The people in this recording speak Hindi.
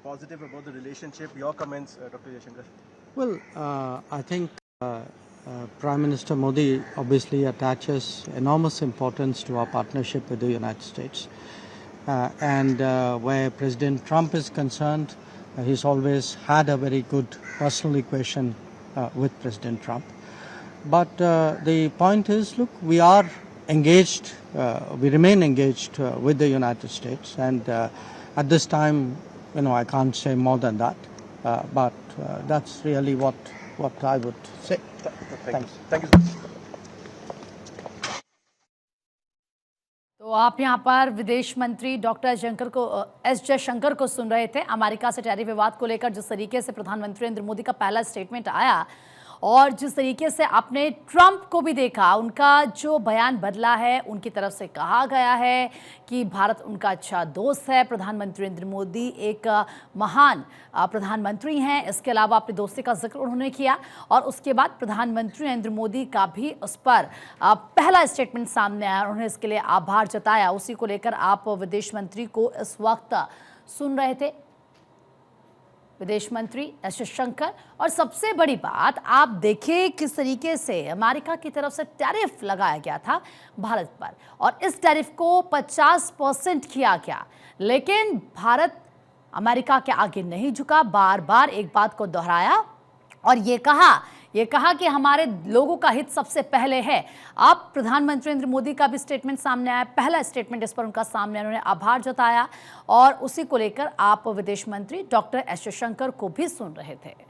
positive about the relationship. Your comments, Dr. Jaishankar. Well, I think Prime Minister Modi obviously attaches enormous importance to our partnership with the United States. And where President Trump is concerned, he's always had a very good personal equation with President Trump. But the point is, look, we are engaged, we remain engaged with the United States, and at this time, I can't say more than that, but that's really what I would say. Thanks. Thank you. तो आप यहाँ पर विदेश मंत्री डॉक्टर एस जयशंकर को सुन रहे थे। अमेरिका से टैरिफ विवाद को लेकर जिस तरीके से प्रधानमंत्री नरेंद्र मोदी का पहला स्टेटमेंट आया और जिस तरीके से आपने ट्रंप को भी देखा, उनका जो बयान बदला है, उनकी तरफ से कहा गया है कि भारत उनका अच्छा दोस्त है। प्रधानमंत्री नरेंद्र मोदी एक महान प्रधानमंत्री हैं। इसके अलावा अपनी दोस्ती का जिक्र उन्होंने किया और उसके बाद प्रधानमंत्री नरेंद्र मोदी का भी उस पर पहला स्टेटमेंट सामने आया और उन्होंने इसके लिए आभार जताया। उसी को लेकर आप विदेश मंत्री को इस वक्त सुन रहे थे, विदेश मंत्री एस जयशंकर। और सबसे बड़ी बात आप देखिए किस तरीके से अमेरिका की तरफ से टैरिफ लगाया गया था भारत पर और इस टैरिफ को 50% किया गया, लेकिन भारत अमेरिका के आगे नहीं झुका। बार बार एक बात को दोहराया और ये कहा कि हमारे लोगों का हित सबसे पहले है। अब प्रधानमंत्री नरेंद्र मोदी का भी स्टेटमेंट सामने आया, पहला स्टेटमेंट इस पर उनका सामने, उन्होंने आभार जताया और उसी को लेकर आप विदेश मंत्री डॉक्टर एस जयशंकर को भी सुन रहे थे।